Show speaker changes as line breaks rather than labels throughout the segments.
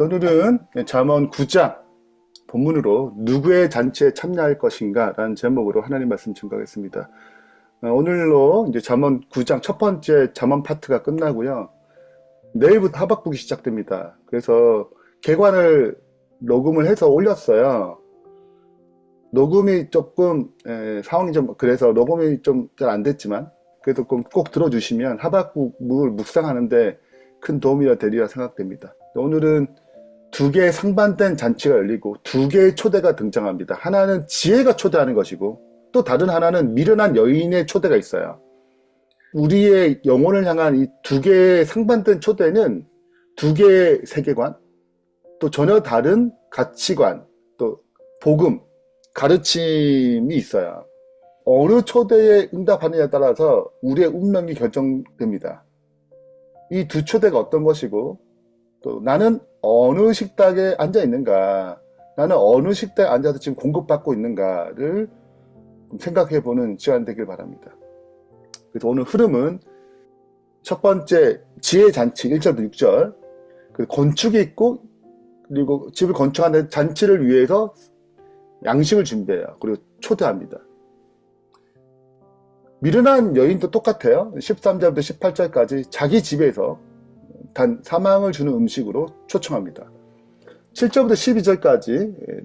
오늘은 잠언 9장 본문으로 누구의 잔치에 참여할 것인가 라는 제목으로 하나님 말씀 증거하겠습니다. 오늘로 이제 잠언 9장 첫 번째 잠언 파트가 끝나고요. 내일부터 하박국이 시작됩니다. 그래서 개관을 녹음을 해서 올렸어요. 녹음이 조금 상황이 좀 그래서 녹음이 좀 잘 안 됐지만 그래도 꼭 들어주시면 하박국을 묵상하는데 큰 도움이 되리라 생각됩니다. 오늘은 두 개의 상반된 잔치가 열리고 두 개의 초대가 등장합니다. 하나는 지혜가 초대하는 것이고 또 다른 하나는 미련한 여인의 초대가 있어요. 우리의 영혼을 향한 이 두 개의 상반된 초대는 두 개의 세계관, 또 전혀 다른 가치관, 또 복음, 가르침이 있어요. 어느 초대에 응답하느냐에 따라서 우리의 운명이 결정됩니다. 이 두 초대가 어떤 것이고 또 나는 어느 식탁에 앉아 있는가, 나는 어느 식탁에 앉아서 지금 공급받고 있는가를 생각해 보는 시간 되길 바랍니다. 그래서 오늘 흐름은 첫 번째 지혜 잔치 1절부터 6절, 건축이 있고 그리고 집을 건축하는 잔치를 위해서 양식을 준비해요. 그리고 초대합니다. 미련한 여인도 똑같아요. 13절부터 18절까지 자기 집에서 단 사망을 주는 음식으로 초청합니다. 7절부터 12절까지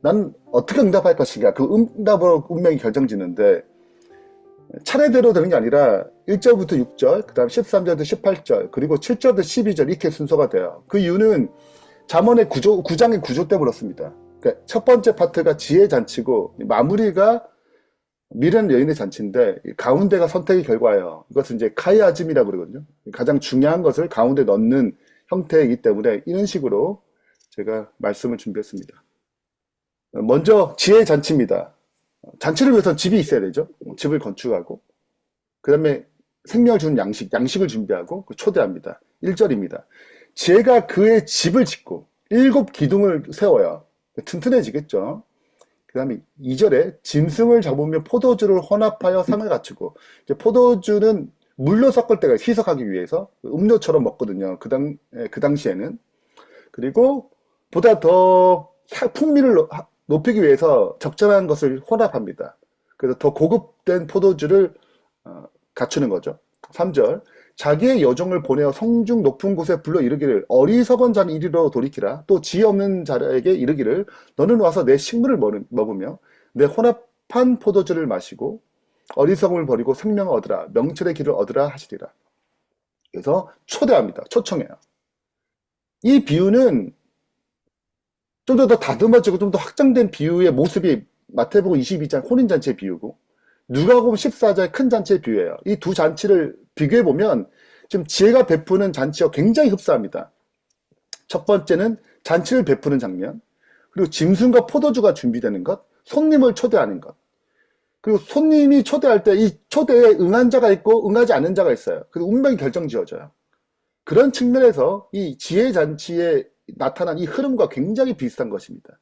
난 어떻게 응답할 것인가, 그 응답으로 운명이 결정짓는데 차례대로 되는 게 아니라 1절부터 6절, 그 다음 13절부터 18절, 그리고 7절부터 12절 이렇게 순서가 돼요. 그 이유는 잠언의 9장의 구조 때문에 그렇습니다. 그러니까 첫 번째 파트가 지혜 잔치고 마무리가 미련 여인의 잔치인데 가운데가 선택의 결과예요. 이것은 이제 카이아즘이라고 그러거든요. 가장 중요한 것을 가운데 넣는 형태이기 때문에 이런 식으로 제가 말씀을 준비했습니다. 먼저 지혜 잔치입니다. 잔치를 위해서는 집이 있어야 되죠. 집을 건축하고 그 다음에 생명을 주는 양식을 준비하고 초대합니다. 1절입니다. 지혜가 그의 집을 짓고 7 기둥을 세워요. 튼튼해지겠죠. 그 다음에 2절에 짐승을 잡으며 포도주를 혼합하여 상을 갖추고, 이제 포도주는 물로 섞을 때가 희석하기 위해서 음료처럼 먹거든요. 그 당시에는. 그리고 보다 더 풍미를 높이기 위해서 적절한 것을 혼합합니다. 그래서 더 고급된 포도주를 갖추는 거죠. 3절, 자기의 여종을 보내어 성중 높은 곳에 불러 이르기를 어리석은 자는 이리로 돌이키라. 또 지혜 없는 자에게 이르기를 너는 와서 내 식물을 먹으며 내 혼합한 포도주를 마시고 어리석음을 버리고 생명을 얻으라. 명철의 길을 얻으라 하시리라. 그래서 초대합니다. 초청해요. 이 비유는 좀 더 다듬어지고 좀 더 확장된 비유의 모습이 마태복음 22장 혼인잔치의 비유고 누가복음 14장 큰 잔치의 비유예요. 이 두 잔치를 비교해보면 지금 지혜가 베푸는 잔치와 굉장히 흡사합니다. 첫 번째는 잔치를 베푸는 장면, 그리고 짐승과 포도주가 준비되는 것, 손님을 초대하는 것, 그리고 손님이 초대할 때 이 초대에 응한 자가 있고 응하지 않은 자가 있어요. 그래서 운명이 결정지어져요. 그런 측면에서 이 지혜 잔치에 나타난 이 흐름과 굉장히 비슷한 것입니다.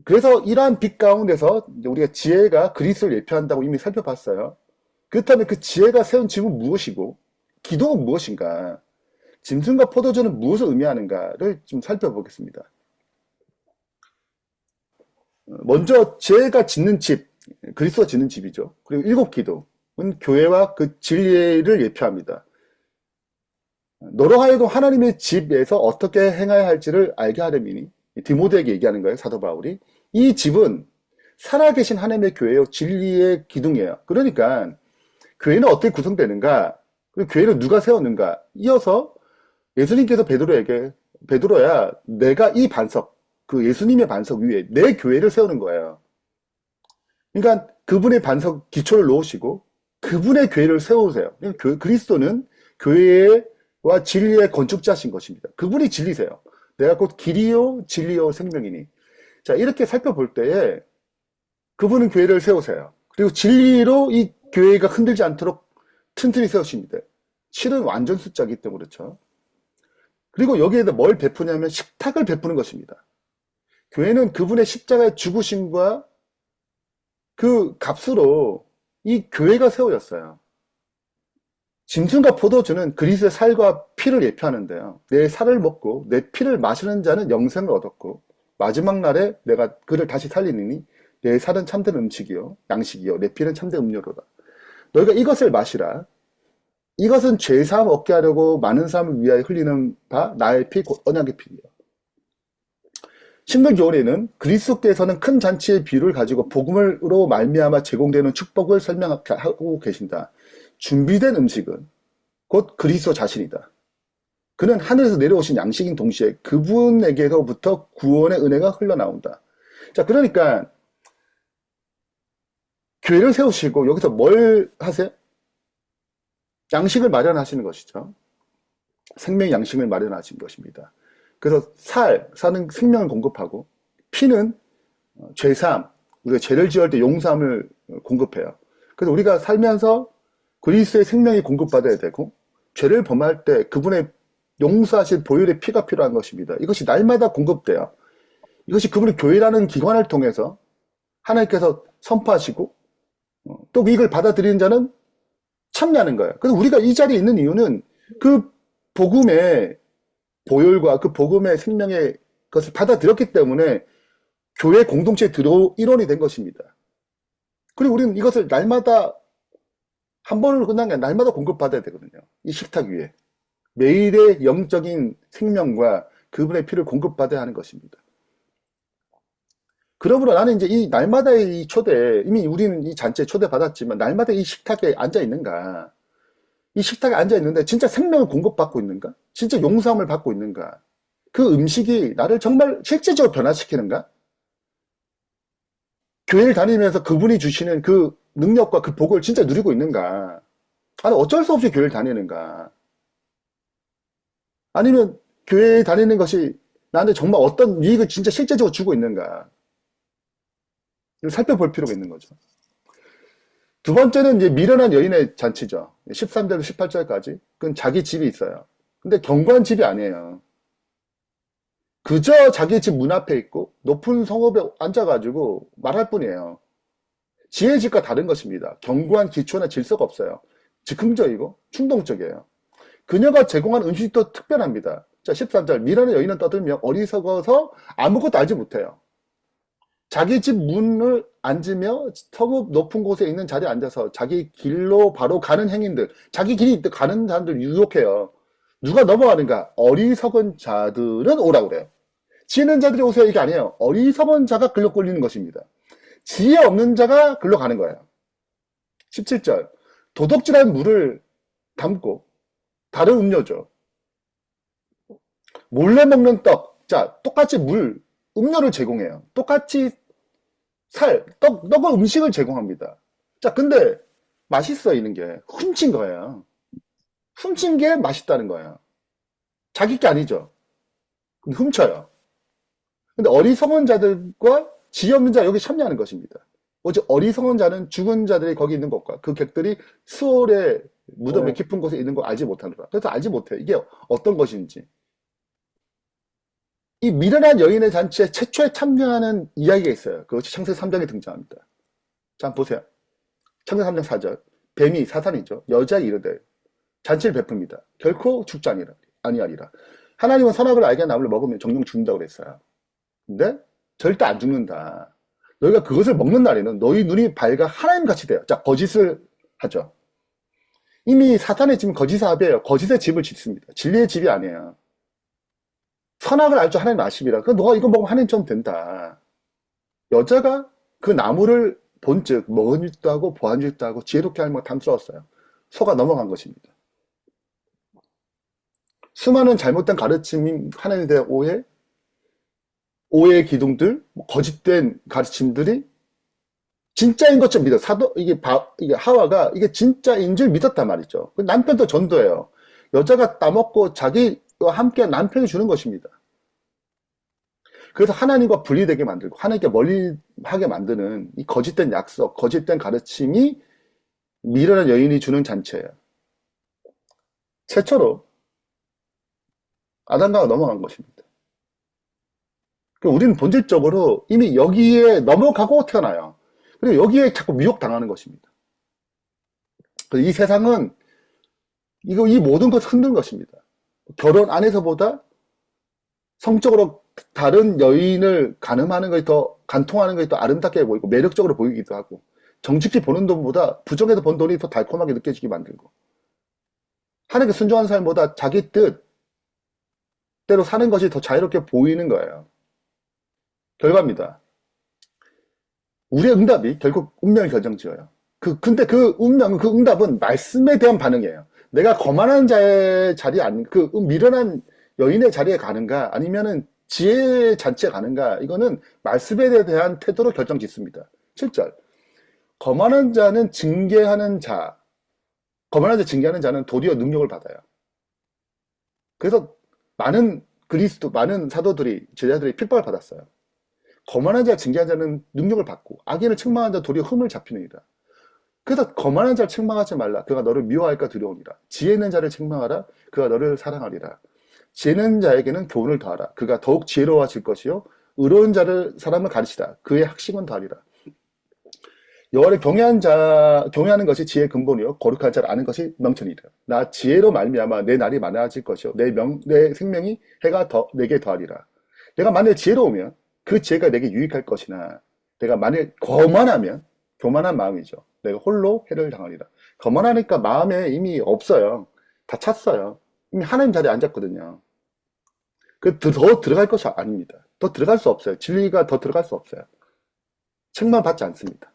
그래서 이러한 빛 가운데서 우리가 지혜가 그리스도를 예표한다고 이미 살펴봤어요. 그렇다면 그 지혜가 세운 집은 무엇이고 기도는 무엇인가, 짐승과 포도주는 무엇을 의미하는가를 좀 살펴보겠습니다. 먼저 지혜가 짓는 집, 그리스도가 짓는 집이죠. 그리고 7 기도는 교회와 그 진리를 예표합니다. 너로 하여금 하나님의 집에서 어떻게 행해야 할지를 알게 하려니니, 디모데에게 얘기하는 거예요, 사도 바울이. 이 집은 살아계신 하나님의 교회요, 진리의 기둥이에요. 그러니까 교회는 어떻게 구성되는가, 그리고 교회는 누가 세웠는가. 이어서 예수님께서 베드로에게, 베드로야 내가 이 반석, 그 예수님의 반석 위에 내 교회를 세우는 거예요. 그러니까 그분의 반석 기초를 놓으시고 그분의 교회를 세우세요. 그리스도는 교회와 진리의 건축자신 것입니다. 그분이 진리세요. 내가 곧 길이요 진리요 생명이니. 자, 이렇게 살펴볼 때에 그분은 교회를 세우세요. 그리고 진리로 이 교회가 흔들지 않도록 튼튼히 세우십니다. 7은 완전 숫자이기 때문에 그렇죠. 그리고 여기에다 뭘 베푸냐면 식탁을 베푸는 것입니다. 교회는 그분의 십자가의 죽으심과 그 값으로 이 교회가 세워졌어요. 짐승과 포도주는 그리스도의 살과 피를 예표하는데요. 내 살을 먹고 내 피를 마시는 자는 영생을 얻었고 마지막 날에 내가 그를 다시 살리느니 내 살은 참된 음식이요 양식이요 내 피는 참된 음료로다. 너희가 이것을 마시라. 이것은 죄사함 얻게 하려고 많은 사람을 위하여 흘리는 바 나의 피 곧 언약의 피이요. 신물교훈에는 그리스도께서는 큰 잔치의 비유를 가지고 복음으로 말미암아 제공되는 축복을 설명하고 계신다. 준비된 음식은 곧 그리스도 자신이다. 그는 하늘에서 내려오신 양식인 동시에 그분에게로부터 구원의 은혜가 흘러나온다. 자, 그러니까 교회를 세우시고 여기서 뭘 하세요? 양식을 마련하시는 것이죠. 생명의 양식을 마련하신 것입니다. 그래서 사는 생명을 공급하고 피는 죄사함, 우리가 죄를 지을 때 용서함을 공급해요. 그래서 우리가 살면서 그리스도의 생명이 공급받아야 되고 죄를 범할 때 그분의 용서하신 보혈의 피가 필요한 것입니다. 이것이 날마다 공급돼요. 이것이 그분의 교회라는 기관을 통해서 하나님께서 선포하시고 또 이걸 받아들이는 자는 참여하는 거예요. 그래서 우리가 이 자리에 있는 이유는 그 복음의 보혈과 그 복음의 생명의 것을 받아들였기 때문에 교회 공동체에 들어 일원이 된 것입니다. 그리고 우리는 이것을 날마다 한 번으로 끝난 게 아니라 날마다 공급받아야 되거든요. 이 식탁 위에 매일의 영적인 생명과 그분의 피를 공급받아야 하는 것입니다. 그러므로 나는 이제 이 날마다의 이 초대, 이미 우리는 이 잔치에 초대받았지만 날마다 이 식탁에 앉아 있는가? 이 식탁에 앉아 있는데 진짜 생명을 공급받고 있는가? 진짜 용서함을 받고 있는가? 그 음식이 나를 정말 실제적으로 변화시키는가? 교회를 다니면서 그분이 주시는 그 능력과 그 복을 진짜 누리고 있는가? 아니 어쩔 수 없이 교회를 다니는가? 아니면 교회에 다니는 것이 나한테 정말 어떤 이익을 진짜 실제적으로 주고 있는가? 살펴볼 필요가 있는 거죠. 두 번째는 이제 미련한 여인의 잔치죠. 13절부터 18절까지. 그건 자기 집이 있어요. 근데 견고한 집이 아니에요. 그저 자기 집 문 앞에 있고 높은 성읍에 앉아가지고 말할 뿐이에요. 지혜의 집과 다른 것입니다. 견고한 기초나 질서가 없어요. 즉흥적이고 충동적이에요. 그녀가 제공한 음식도 특별합니다. 자, 13절. 미련한 여인은 떠들며 어리석어서 아무것도 알지 못해요. 자기 집 문을 앉으며 성읍 높은 곳에 있는 자리에 앉아서 자기 길로 바로 가는 행인들, 자기 길이 가는 사람들 유혹해요. 누가 넘어가는가? 어리석은 자들은 오라고 그래요. 지혜 있는 자들이 오세요. 이게 아니에요. 어리석은 자가 글로 끌리는 것입니다. 지혜 없는 자가 글로 가는 거예요. 17절. 도둑질한 물을 담고 다른 음료죠. 몰래 먹는 떡. 자, 똑같이 음료를 제공해요. 똑같이 떡을 음식을 제공합니다. 자, 근데 맛있어, 이런 게. 훔친 거예요. 훔친 게 맛있다는 거예요. 자기 게 아니죠. 근데 훔쳐요. 근데 어리석은 자들과 지혜 없는 자 여기 참여하는 것입니다. 오직 어리석은 자는 죽은 자들이 거기 있는 것과 그 객들이 수월의 무덤의 깊은 곳에 있는 걸 알지 못하노라. 그래서 알지 못해. 이게 어떤 것인지. 이 미련한 여인의 잔치에 최초에 참여하는 이야기가 있어요. 그것이 창세기 3장에 등장합니다. 자, 한번 보세요. 창세기 3장 4절. 뱀이 사탄이죠. 여자에게 이르되 잔치를 베풉니다. 결코 죽지 아니하리라. 하나님은 선악을 알게 한 나무를 먹으면 정령 죽는다고 그랬어요. 근데 절대 안 죽는다. 너희가 그것을 먹는 날에는 너희 눈이 밝아 하나님같이 돼요. 자, 거짓을 하죠. 이미 사탄의 집은 거짓의 합이에요. 거짓의 집을 짓습니다. 진리의 집이 아니에요. 선악을 알 줄 하나님 아십니다. 그 너가 이거 먹으면 하나님처럼 된다. 여자가 그 나무를 본즉 먹은 짓도 하고 보한 짓도 하고 지혜롭게 하는 걸 탐스러웠어요. 속아 넘어간 것입니다. 수많은 잘못된 가르침인 하나님에 대한 오해의 기둥들, 거짓된 가르침들이 진짜인 것처럼 믿어. 이게 하와가 이게 진짜인 줄 믿었단 말이죠. 남편도 전도해요. 여자가 따먹고 자기와 함께 남편이 주는 것입니다. 그래서 하나님과 분리되게 만들고 하나님께 멀리하게 만드는 이 거짓된 약속, 거짓된 가르침이 미련한 여인이 주는 잔치예요. 최초로 아담과 넘어간 것입니다. 우리는 본질적으로 이미 여기에 넘어가고 태어나요. 그리고 여기에 자꾸 미혹당하는 것입니다. 이 세상은 이 모든 것을 흔든 것입니다. 결혼 안에서보다 성적으로 다른 여인을 가늠하는 것이 더, 간통하는 것이 더 아름답게 보이고 매력적으로 보이기도 하고, 정직히 버는 돈보다 부정해서 번 돈이 더 달콤하게 느껴지게 만들고, 하나님께 순종하는 삶보다 자기 뜻대로 사는 것이 더 자유롭게 보이는 거예요. 결과입니다. 우리의 응답이 결국 운명을 결정지어요. 근데 그 운명, 그 응답은 말씀에 대한 반응이에요. 내가 거만한 자의 자리에 미련한 여인의 자리에 가는가, 아니면은 지혜의 잔치에 가는가, 이거는 말씀에 대한 태도로 결정짓습니다. 7절. 거만한 자는 징계하는 자, 거만한 자 징계하는 자는 도리어 능력을 받아요. 그래서 많은 사도들이, 제자들이 핍박을 받았어요. 거만한 자 징계하는 자는 능력을 받고, 악인을 책망하는 자 도리어 흠을 잡히느니라. 그래서 거만한 자를 책망하지 말라. 그가 너를 미워할까 두려우니라. 지혜 있는 자를 책망하라. 그가 너를 사랑하리라. 지혜 있는 자에게는 교훈을 더하라. 그가 더욱 지혜로워질 것이요 의로운 사람을 가르치라. 그의 학식은 더하리라. 여호와를 경외하는 것이 지혜의 근본이요 거룩한 자를 아는 것이 명철이라. 나 지혜로 말미암아 내 날이 많아질 것이요 내 생명이 해가 내게 더하리라. 내가 만일 지혜로우면 그 지혜가 내게 유익할 것이나, 내가 만일 거만하면, 교만한 마음이죠, 내가 홀로 해를 당하리라. 거만하니까 마음에 이미 없어요. 다 찼어요. 이미 하나님 자리에 앉았거든요. 더 들어갈 것이 아닙니다. 더 들어갈 수 없어요. 진리가 더 들어갈 수 없어요. 책만 받지 않습니다.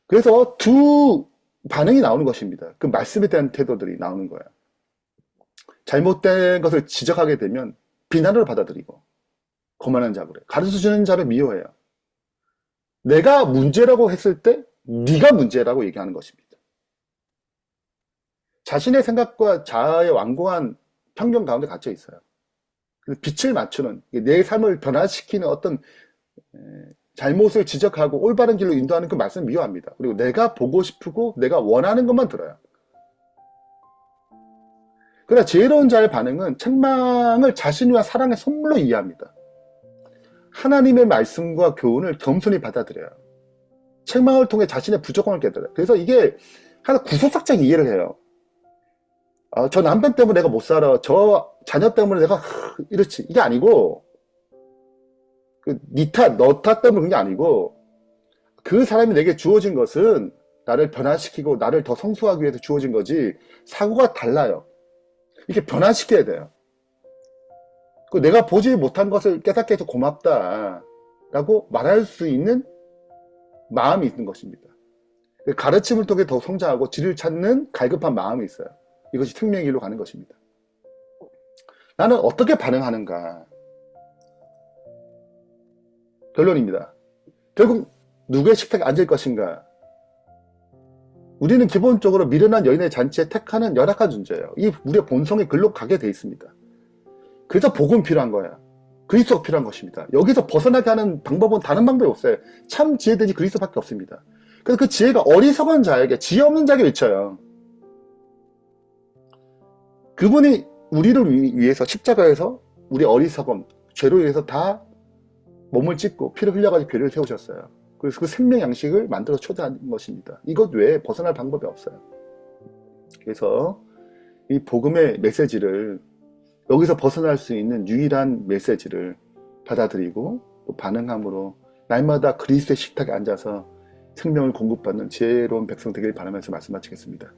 그래서 두 반응이 나오는 것입니다. 그 말씀에 대한 태도들이 나오는 거예요. 잘못된 것을 지적하게 되면 비난을 받아들이고, 거만한 자 그래. 가르쳐주는 자를 미워해요. 내가 문제라고 했을 때 네가 문제라고 얘기하는 것입니다. 자신의 생각과 자아의 완고한 편견 가운데 갇혀 있어요. 빛을 맞추는, 내 삶을 변화시키는 어떤 잘못을 지적하고 올바른 길로 인도하는 그 말씀을 미워합니다. 그리고 내가 보고 싶고 내가 원하는 것만 들어요. 그러나 지혜로운 자의 반응은 책망을 자신과 사랑의 선물로 이해합니다. 하나님의 말씀과 교훈을 겸손히 받아들여요. 책망을 통해 자신의 부족함을 깨달아요. 그래서 이게 하나 구속삭장 이해를 해요. 저 남편 때문에 내가 못 살아. 저 자녀 때문에 내가 이렇지. 이게 아니고, 니 탓, 너 탓 때문에 그런 게 아니고, 그 사람이 내게 주어진 것은 나를 변화시키고 나를 더 성숙하기 위해서 주어진 거지, 사고가 달라요. 이렇게 변화시켜야 돼요. 내가 보지 못한 것을 깨닫게 해서 고맙다 라고 말할 수 있는 마음이 있는 것입니다. 가르침을 통해 더 성장하고 질을 찾는 갈급한 마음이 있어요. 이것이 생명의 길로 가는 것입니다. 나는 어떻게 반응하는가? 결론입니다. 결국 누구의 식탁에 앉을 것인가? 우리는 기본적으로 미련한 여인의 잔치에 택하는 열악한 존재예요. 이 우리의 본성이 글로 가게 돼 있습니다. 그래서 복음 필요한 거야. 그리스도가 필요한 것입니다. 여기서 벗어나게 하는 방법은 다른 방법이 없어요. 참 지혜든지 그리스도밖에 없습니다. 그래서 그 지혜가 어리석은 자에게, 지혜 없는 자에게 미쳐요. 그분이 우리를 위해서 십자가에서 우리 어리석음, 죄로 인해서 다 몸을 찢고 피를 흘려가지고 교회를 세우셨어요. 그래서 그 생명 양식을 만들어 초대한 것입니다. 이것 외에 벗어날 방법이 없어요. 그래서 이 복음의 메시지를, 여기서 벗어날 수 있는 유일한 메시지를 받아들이고 또 반응함으로 날마다 그리스도의 식탁에 앉아서 생명을 공급받는 지혜로운 백성 되길 바라면서 말씀 마치겠습니다.